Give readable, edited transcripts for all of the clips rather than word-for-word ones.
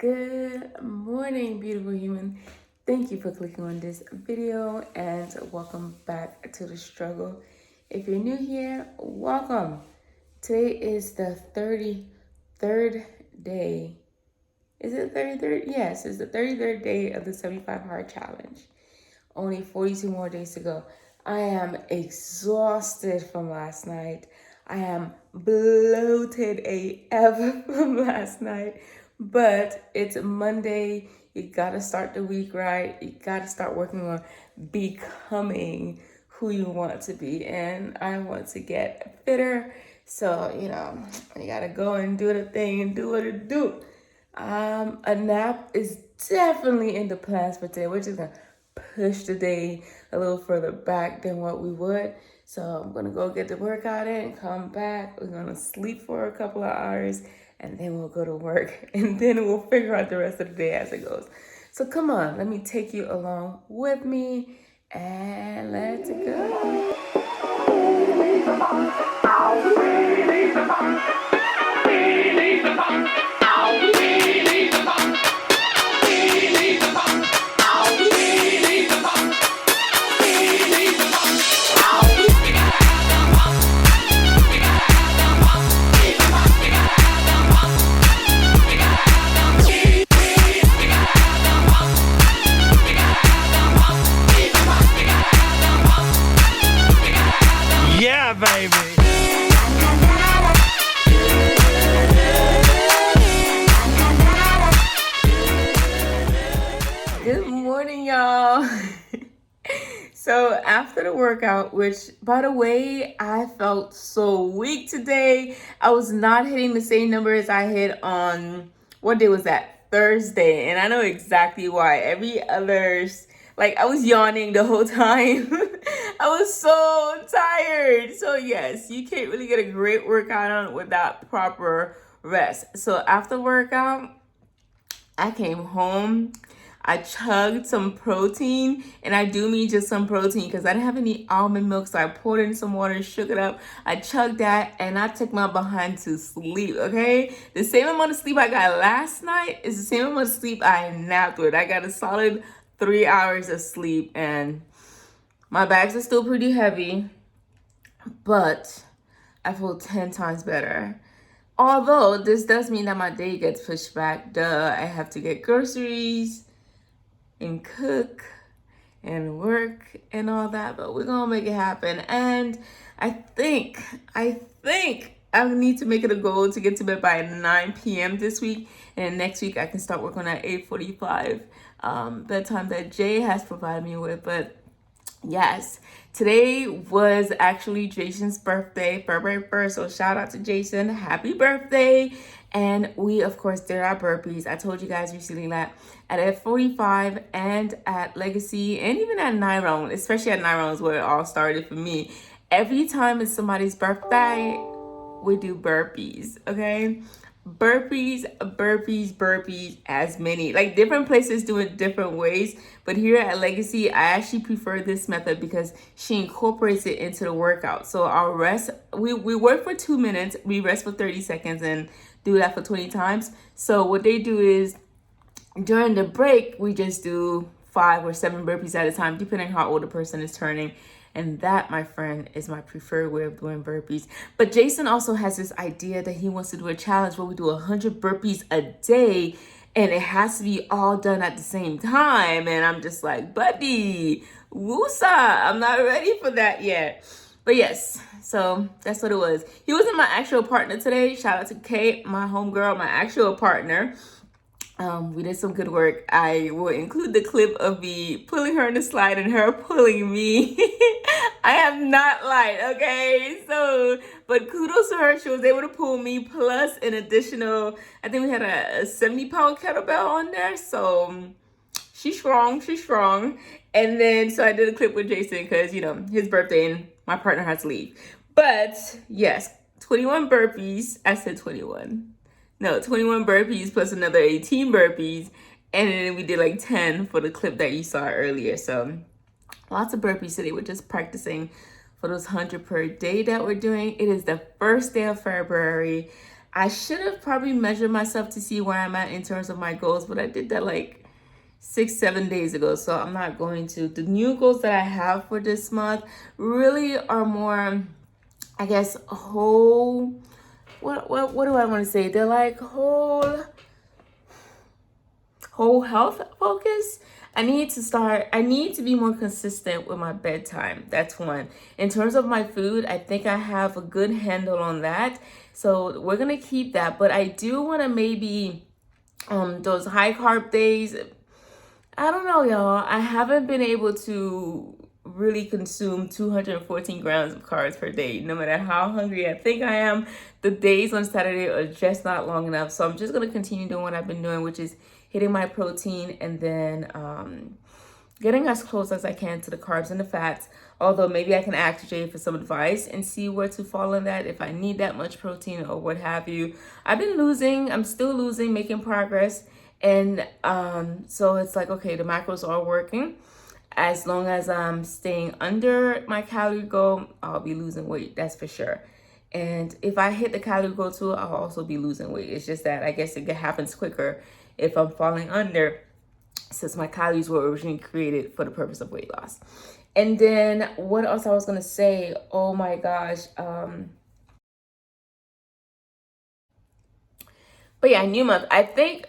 Good morning, beautiful human. Thank you for clicking on this video and welcome back to the struggle. If you're new here, welcome. Today is the 33rd day. Is it 33rd? Yes, it's the 33rd day of the 75 Hard Challenge. Only 42 more days to go. I am exhausted from last night. I am bloated AF from last night. But it's Monday. You gotta start the week right. You gotta start working on becoming who you want to be. And I want to get fitter. So, you gotta go and do the thing and do what it do. A nap is definitely in the plans for today. We're just gonna push the day a little further back than what we would. So I'm gonna go get the workout in, come back. We're gonna sleep for a couple of hours, and then we'll go to work, and then we'll figure out the rest of the day as it goes. So come on, let me take you along with me, and let's go. Yeah, baby. Good morning, y'all. So after the workout, which by the way, I felt so weak today. I was not hitting the same numbers I hit on, what day was that? Thursday. And I know exactly why. I was yawning the whole time. I was so tired. So yes, you can't really get a great workout on without proper rest. So after workout, I came home. I chugged some protein, and I do mean just some protein because I didn't have any almond milk, so I poured in some water, shook it up. I chugged that, and I took my behind to sleep, okay? The same amount of sleep I got last night is the same amount of sleep I napped with. I got a solid 3 hours of sleep, and my bags are still pretty heavy, but I feel 10 times better. Although this does mean that my day gets pushed back. Duh, I have to get groceries and cook and work and all that, but we're gonna make it happen. And I think I need to make it a goal to get to bed by 9 p.m. this week, and next week I can start working at 8:45 bedtime that Jay has provided me with. But yes, today was actually Jason's birthday, February 1st. So shout out to Jason. Happy birthday. And we, of course, did our burpees. I told you guys recently that at F45 and at Legacy and even at Nyrone, especially at Nyrone is where it all started for me. Every time it's somebody's birthday, we do burpees, okay? Burpees, as many. Like different places do it different ways, but here at Legacy, I actually prefer this method because she incorporates it into the workout. So our rest, we work for 2 minutes, we rest for 30 seconds and do that for 20 times. So what they do is during the break, we just do 5 or 7 burpees at a time, depending on how old the person is turning. And that, my friend, is my preferred way of doing burpees. But Jason also has this idea that he wants to do a challenge where we do 100 burpees a day, and it has to be all done at the same time. And I'm just like, buddy, woosa, I'm not ready for that yet. But yes, so that's what it was. He wasn't my actual partner today. Shout out to Kate, my homegirl, my actual partner. We did some good work. I will include the clip of me pulling her in the slide and her pulling me. I have not lied, okay? So, but kudos to her. She was able to pull me plus an additional, I think we had a 70-pound kettlebell on there. So she's strong. And then, so I did a clip with Jason because, his birthday and my partner has to leave. But yes, 21 burpees. I said 21. No, 21 burpees plus another 18 burpees. And then we did like 10 for the clip that you saw earlier. So lots of burpees today. We're just practicing for those 100 per day that we're doing. It is the first day of February. I should have probably measured myself to see where I'm at in terms of my goals, but I did that like 6-7 days ago, so I'm not going to. The new goals that I have for this month really are more, I guess, whole. What do I want to say? They're like whole health focus. I need to be more consistent with my bedtime. That's one. In terms of my food, I think I have a good handle on that. So we're gonna keep that. But I do want to maybe those high carb days. I don't know, y'all. I haven't been able to really consume 214 grams of carbs per day, no matter how hungry I think I am. The days on Saturday are just not long enough. So I'm just going to continue doing what I've been doing, which is hitting my protein and then getting as close as I can to the carbs and the fats. Although maybe I can ask Jay for some advice and see where to fall in that, if I need that much protein or what have you. I'm still losing, making progress. And so it's like, okay, the macros are working. As long as I'm staying under my calorie goal, I'll be losing weight, that's for sure. And if I hit the calorie goal too, I'll also be losing weight. It's just that I guess it happens quicker if I'm falling under, since my calories were originally created for the purpose of weight loss. And then what else I was gonna say? Oh my gosh. But yeah, new month. I think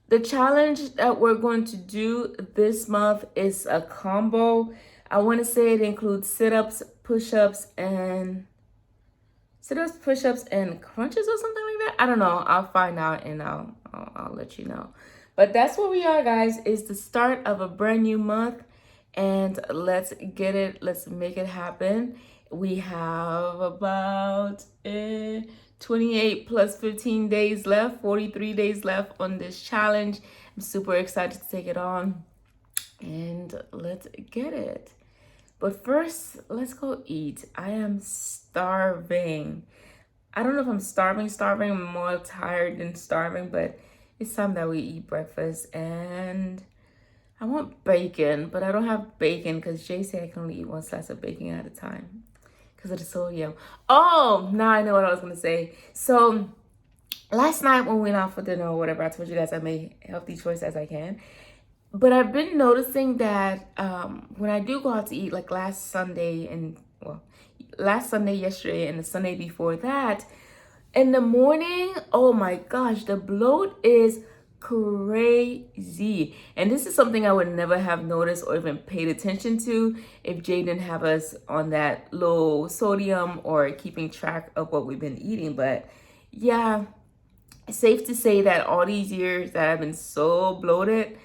the challenge that we're going to do this month is a combo. I want to say it includes sit-ups, push-ups, and crunches or something like that. I don't know. I'll find out and I'll let you know. But that's where we are, guys. It's the start of a brand new month, and let's get it. Let's make it happen. We have about 28 plus 15 days left, 43 days left on this challenge. I'm super excited to take it on, and let's get it. But first, let's go eat. I am starving. I don't know if I'm starving. I'm more tired than starving, but it's time that we eat breakfast. And I want bacon, but I don't have bacon because Jay said I can only eat one slice of bacon at a time because of the sodium. Oh, now I know what I was going to say. So last night when we went out for dinner or whatever, I told you guys I made healthy choice as I can. But I've been noticing that when I do go out to eat, like last Sunday, yesterday, and the Sunday before that, in the morning, oh my gosh, the bloat is crazy. And this is something I would never have noticed or even paid attention to if Jay didn't have us on that low sodium or keeping track of what we've been eating. But yeah, it's safe to say that all these years that I've been so bloated,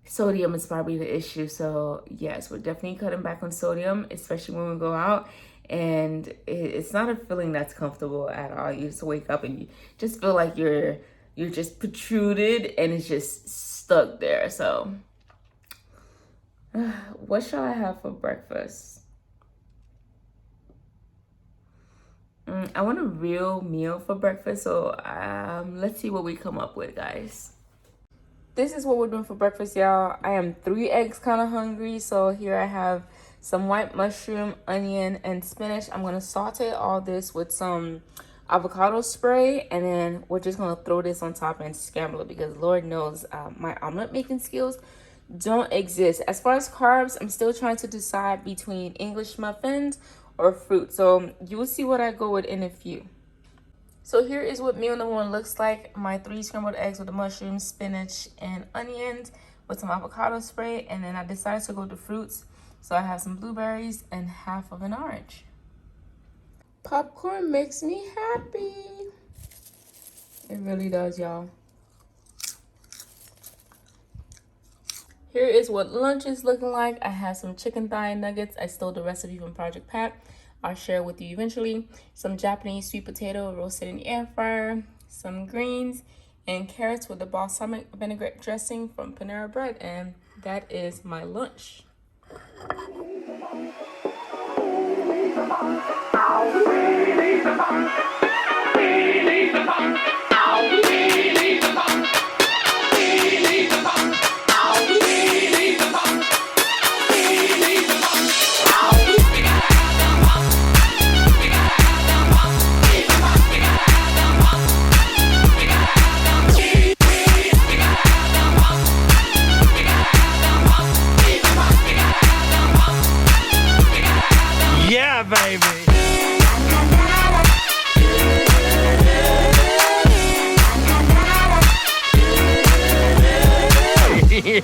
sodium is probably the issue. So yes, we're definitely cutting back on sodium, especially when we go out. And it's not a feeling that's comfortable at all. You just wake up and you just feel like you're just protruded and it's just stuck there. So what shall I have for breakfast? I want a real meal for breakfast. So let's see what we come up with, guys. This is what we're doing for breakfast, y'all. I am 3 eggs kind of hungry. So here I have some white mushroom, onion, and spinach. I'm going to saute all this with some avocado spray, and then we're just going to throw this on top and scramble it because Lord knows my omelet making skills don't exist. As far as carbs, I'm still trying to decide between English muffins or fruit. So you will see what I go with in a few. So here is what meal number 1 looks like. My 3 scrambled eggs with the mushrooms, spinach, and onions with some avocado spray. And then I decided to go to fruits. So I have some blueberries and half of an orange. Popcorn makes me happy. It really does, y'all. Here is what lunch is looking like. I have some chicken thigh nuggets. I stole the recipe from Project Pat. I'll share with you eventually. Some Japanese sweet potato roasted in the air fryer, some greens, and carrots with the balsamic vinaigrette dressing from Panera Bread. And that is my lunch. Day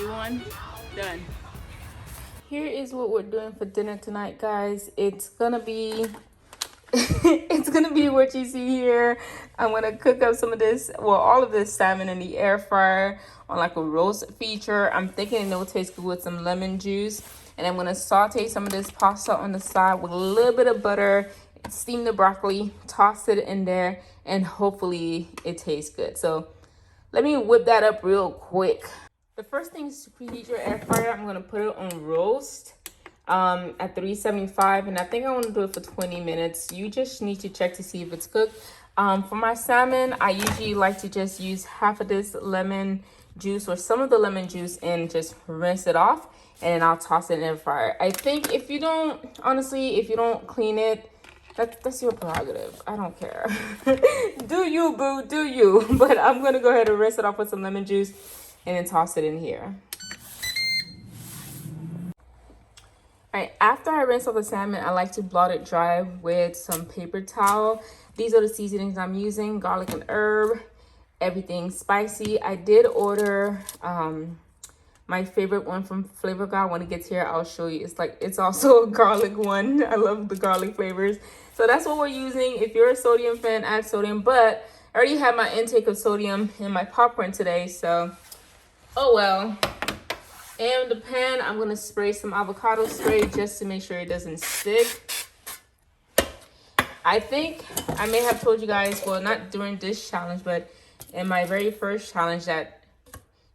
one, done. Here is what we're doing for dinner tonight, guys. It's gonna be it's gonna be what you see here. I'm gonna cook up some of this, well, all of this salmon in the air fryer on like a roast feature. I'm thinking it'll taste good with some lemon juice. And I'm gonna saute some of this pasta on the side with a little bit of butter, steam the broccoli, toss it in there, and hopefully it tastes good. So let me whip that up real quick. The first thing is to preheat your air fryer. I'm gonna put it on roast at 375, and I think I want to do it for 20 minutes. You just need to check to see if it's cooked. For my salmon, I usually like to just use half of this lemon juice or some of the lemon juice and just rinse it off, and then I'll toss it in the air fryer. I think if you don't, honestly, if you don't clean it, that's your prerogative. I don't care. Do you, boo, do you. But I'm gonna go ahead and rinse it off with some lemon juice and then toss it in here. All right, after I rinse off the salmon, I like to blot it dry with some paper towel. These are the seasonings I'm using: garlic and herb, everything spicy. I did order my favorite one from Flavor God. When it gets here, I'll show you. It's also a garlic one. I love the garlic flavors. So that's what we're using. If you're a sodium fan, add sodium. But I already had my intake of sodium in my popcorn today, so oh well. And the pan, I'm gonna spray some avocado spray just to make sure it doesn't stick. I think I may have told you guys, well, not during this challenge, but in my very first challenge, that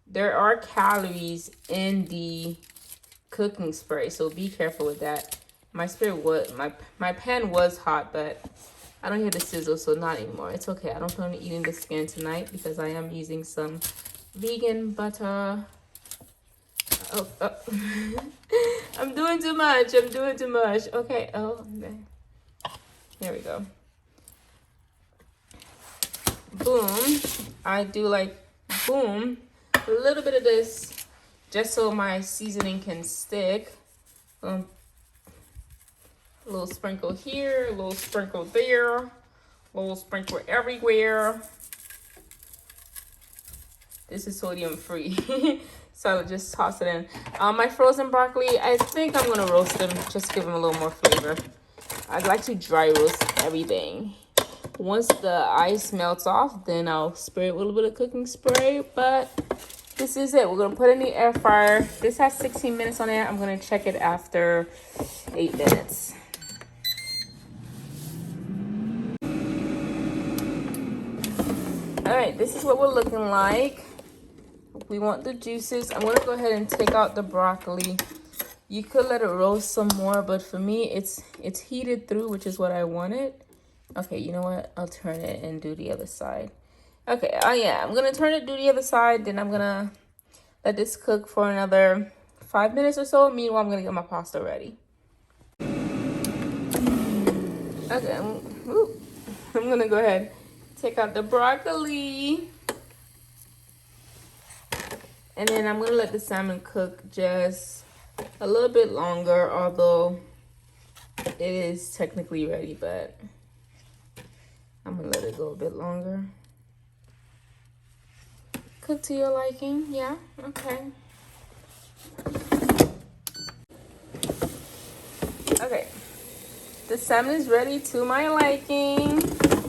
there are calories in the cooking spray, so be careful with that. My spray was, my pan was hot, but I don't hear the sizzle, so not anymore. It's okay. I don't plan on eating the skin tonight because I am using some vegan butter. Oh. I'm doing too much. Okay. Oh, okay. Here we go. Boom. I do like boom. A little bit of this just so my seasoning can stick. A little sprinkle here, a little sprinkle there, a little sprinkle everywhere. This is sodium free. So I'll just toss it in. My frozen broccoli, I think I'm gonna roast them, just give them a little more flavor. I like to dry roast everything. Once the ice melts off, then I'll spray it with a little bit of cooking spray. But this is it. We're gonna put it in the air fryer. This has 16 minutes on it. I'm gonna check it after 8 minutes. All right, this is what we're looking like. We want the juices. I'm gonna go ahead and take out the broccoli. You could let it roast some more, but for me, it's heated through, which is what I wanted. Okay, you know what? I'll turn it and do the other side. Okay, yeah, I'm gonna turn it, do the other side, then I'm gonna let this cook for another 5 minutes or so. Meanwhile, I'm gonna get my pasta ready. Okay, I'm gonna go ahead, take out the broccoli. And then I'm gonna let the salmon cook just a little bit longer, although it is technically ready, but I'm gonna let it go a bit longer. Cook to your liking, yeah, okay. Okay, the salmon is ready to my liking.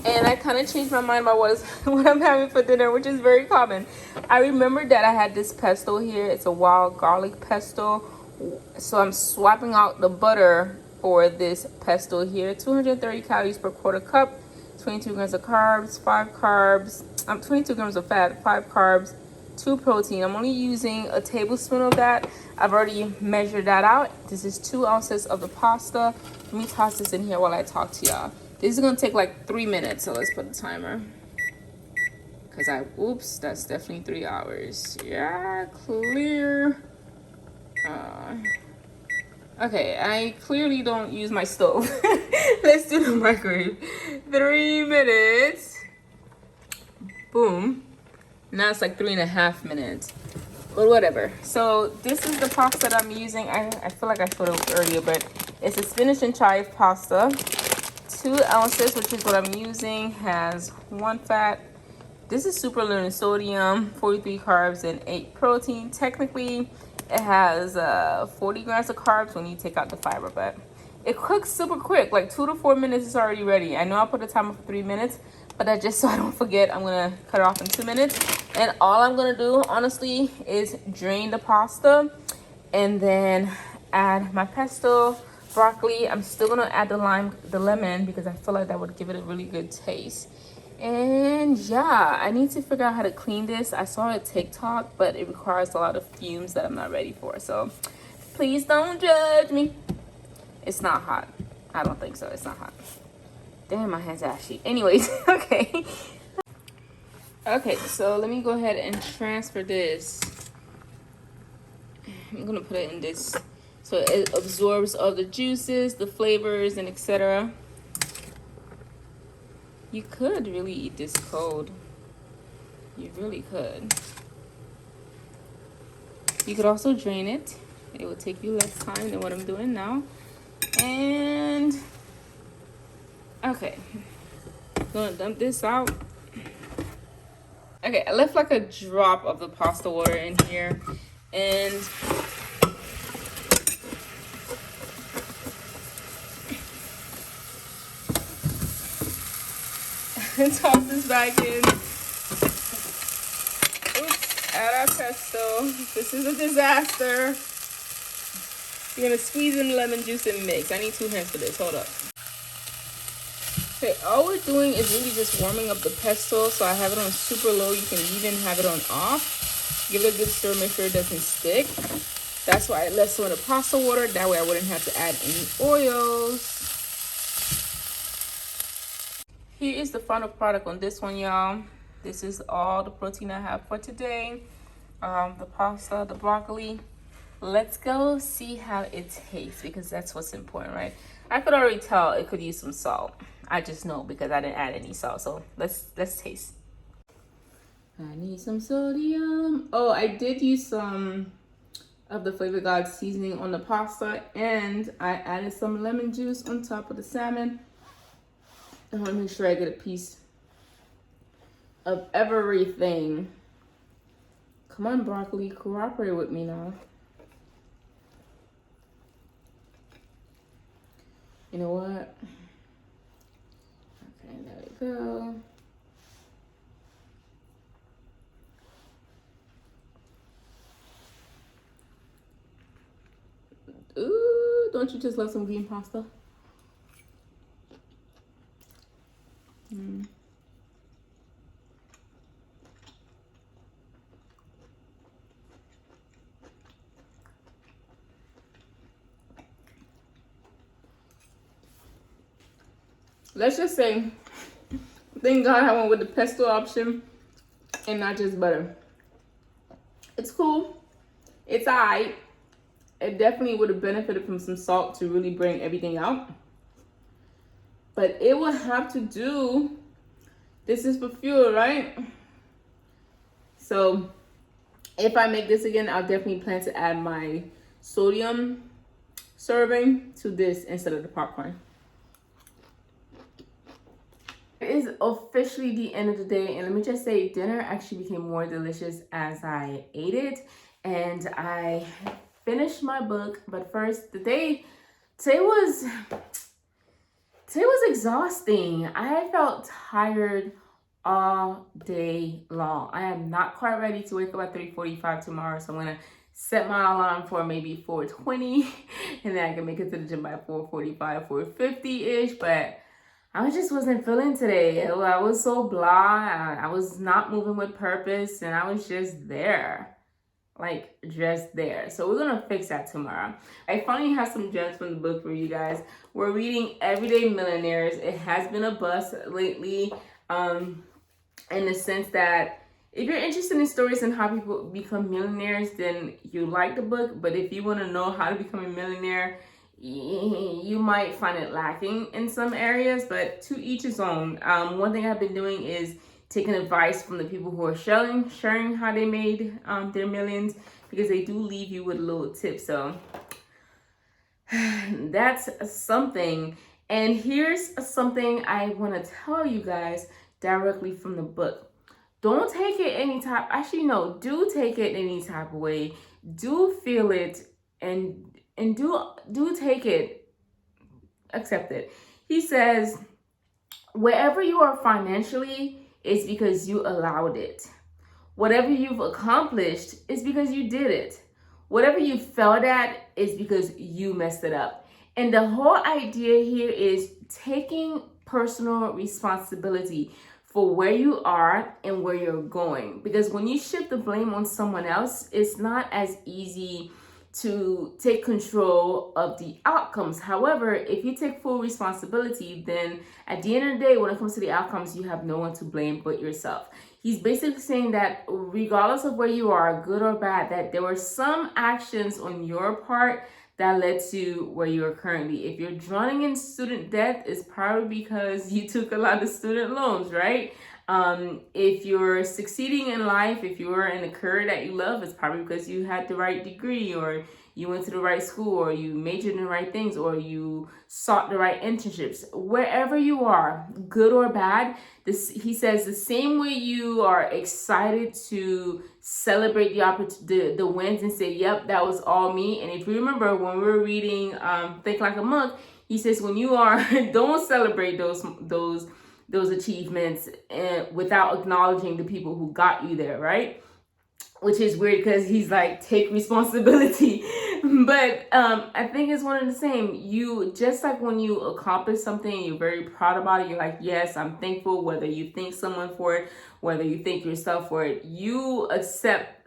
And I kind of changed my mind about what I'm having for dinner, which is very common. I remembered that I had this pesto here. It's a wild garlic pesto. So I'm swapping out the butter for this pesto here. 230 calories per quarter cup, 22 grams of carbs, 22 grams of fat, 5 carbs, 2 protein. I'm only using a tablespoon of that. I've already measured that out. This is 2 ounces of the pasta. Let me toss this in here while I talk to y'all. This is gonna take like 3 minutes, so let's put the timer. Oops, that's definitely 3 hours. Yeah, clear. Okay, I clearly don't use my stove. Let's do the microwave. 3 minutes. Boom. Now it's like 3.5 minutes. but whatever. So this is the pasta that I'm using. I feel like I showed it earlier, but it's a spinach and chive pasta. 2 ounces, which is what I'm using, has 1 fat. This is super low in sodium, 43 carbs, and 8 protein. Technically, it has 40 grams of carbs when you take out the fiber, but it cooks super quick. Like 2 to 4 minutes, it's already ready. I know I put a timer for 3 minutes, but that just so I don't forget, I'm gonna cut it off in 2 minutes. And all I'm gonna do, honestly, is drain the pasta and then add my pesto, broccoli. I'm still gonna add the lemon, because I feel like that would give it a really good taste. And yeah, I need to figure out how to clean this. I saw it TikTok, but it requires a lot of fumes that I'm not ready for. So please don't judge me. It's not hot. I don't think so. It's not hot. Damn, my hand's ashy. Anyways, okay. Okay, so let me go ahead and transfer this. I'm gonna put it in this so it absorbs all the juices, the flavors, and etc. You could really eat this cold. You really could. You could also drain it. It will take you less time than what I'm doing now. And okay, I'm gonna dump this out. Okay, I left like a drop of the pasta water in here, and toss this back in. Oops, add our pesto. This is a disaster. You're gonna squeeze in lemon juice and mix. I need 2 hands for this. Hold up. Okay, all we're doing is really just warming up the pesto. So I have it on super low. You can even have it on off. Give it a good stir, make sure it doesn't stick. That's why I left some of the pasta water. That way I wouldn't have to add any oils. Here is the final product on this one, y'all. This is all the protein I have for today. The pasta, the broccoli. Let's go see how it tastes, because that's what's important, right? I could already tell it could use some salt. I just know because I didn't add any salt. So let's taste. I need some sodium. Oh, I did use some of the LiQWYD seasoning on the pasta, and I added some lemon juice on top of the salmon. I want to make sure I get a piece of everything. Come on, broccoli, cooperate with me now. You know what? Okay, there we go. Ooh, don't you just love some green pasta? Let's just say, thank God I went with the pesto option and not just butter. It's cool. It's alright. It definitely would have benefited from some salt to really bring everything out. But it will have to do. This is for fuel, right? So if I make this again, I'll definitely plan to add my sodium serving to this instead of the popcorn. It is officially the end of the day, and let me just say, dinner actually became more delicious as I ate it, and I finished my book. But first, today was exhausting. I felt tired all day long. I am not quite ready to wake up at 3:45 tomorrow, so I'm gonna set my alarm for maybe 4:20, and then I can make it to the gym by 4:45, 4:50-ish, but I just wasn't feeling today. I was so blah. I was not moving with purpose, and I was just there. Like, just there. So we're gonna fix that tomorrow. I finally have some gems from the book for you guys. We're reading Everyday Millionaires. It has been a bust lately, in the sense that if you're interested in stories and how people become millionaires, then you like the book. But if you want to know how to become a millionaire, you might find it lacking in some areas, but to each his own. One thing I've been doing is taking advice from the people who are sharing how they made their millions, because they do leave you with a little tip. So that's something. And here's something I want to tell you guys directly from the book. Don't take it any type. Actually, no, do take it any type of way. Do feel it, and do take it, accept it. He says, wherever you are financially is because you allowed it. Whatever you've accomplished is because you did it. Whatever you failed at is because you messed it up. And the whole idea here is taking personal responsibility for where you are and where you're going. Because when you shift the blame on someone else, it's not as easy to take control of the outcomes. However, if you take full responsibility, then at the end of the day, when it comes to the outcomes, you have no one to blame but yourself. He's basically saying that regardless of where you are, good or bad, that there were some actions on your part that led to where you are currently. If you're drowning in student debt, it's probably because you took a lot of student loans, right? If you're succeeding in life, if you're in a career that you love, it's probably because you had the right degree, or you went to the right school, or you majored in the right things, or you sought the right internships. Wherever you are, good or bad, he says the same way you are excited to celebrate the wins and say, yep, that was all me. And if you remember when we were reading Think Like a Monk, he says when you are, don't celebrate those achievements without acknowledging the people who got you there, right? Which is weird because he's like, take responsibility. But I think it's one and the same. You, just like when you accomplish something, you're very proud about it. You're like, yes, I'm thankful, whether you thank someone for it, whether you thank yourself for it, you accept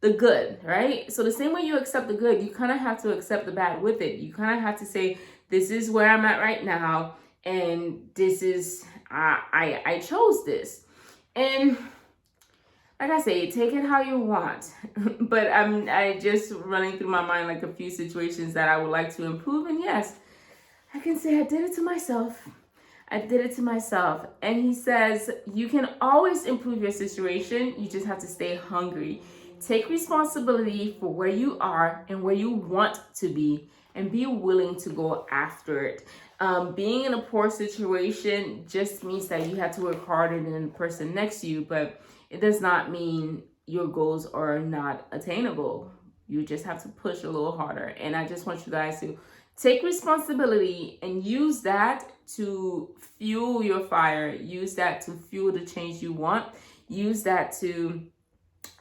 the good, right? So the same way you accept the good, you kind of have to accept the bad with it. You kind of have to say, this is where I'm at right now, and this is, I chose this. And like I say, take it how you want. But I just running through my mind like a few situations that I would like to improve. And yes, I can say I did it to myself. I did it to myself. And he says, you can always improve your situation. You just have to stay hungry. Take responsibility for where you are and where you want to be, and be willing to go after it. Being in a poor situation just means that you have to work harder than the person next to you, but it does not mean your goals are not attainable. You just have to push a little harder. And I just want you guys to take responsibility and use that to fuel your fire. Use that to fuel the change you want. Use that to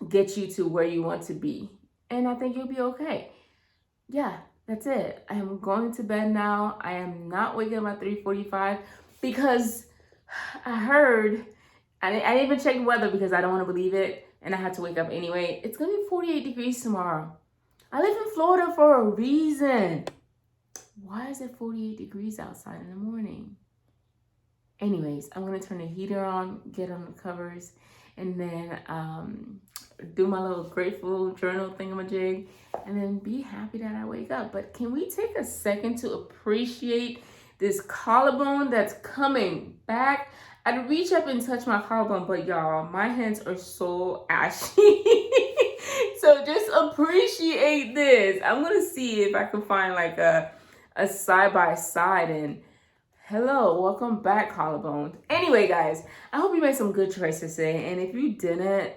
get you to where you want to be. And I think you'll be okay. Yeah, that's it. I am going to bed now. I am not waking up at 3:45 because I heard, I didn't even check the weather because I don't want to believe it, and I had to wake up anyway. It's going to be 48 degrees tomorrow. I live in Florida for a reason. Why is it 48 degrees outside in the morning? Anyways, I'm going to turn the heater on, get on the covers, and then do my little grateful journal thingamajig, and then be happy that I wake up. But can we take a second to appreciate this collarbone that's coming back? I'd reach up and touch my collarbone, but y'all, my hands are so ashy. So just appreciate this. I'm gonna see if I can find like a side-by-side, and hello, welcome back, collarbone. Anyway, guys, I hope you made some good choices today, and if you didn't,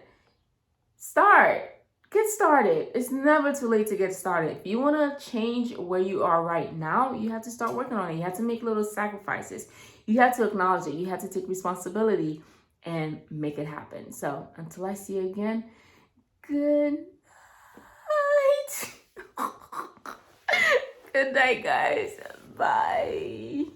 get started. It's never too late to get started. If you want to change where you are right now, you have to start working on it. You have to make little sacrifices. You have to acknowledge it. You have to take responsibility and make it happen. So until I see you again, good night. Good night, guys. Bye.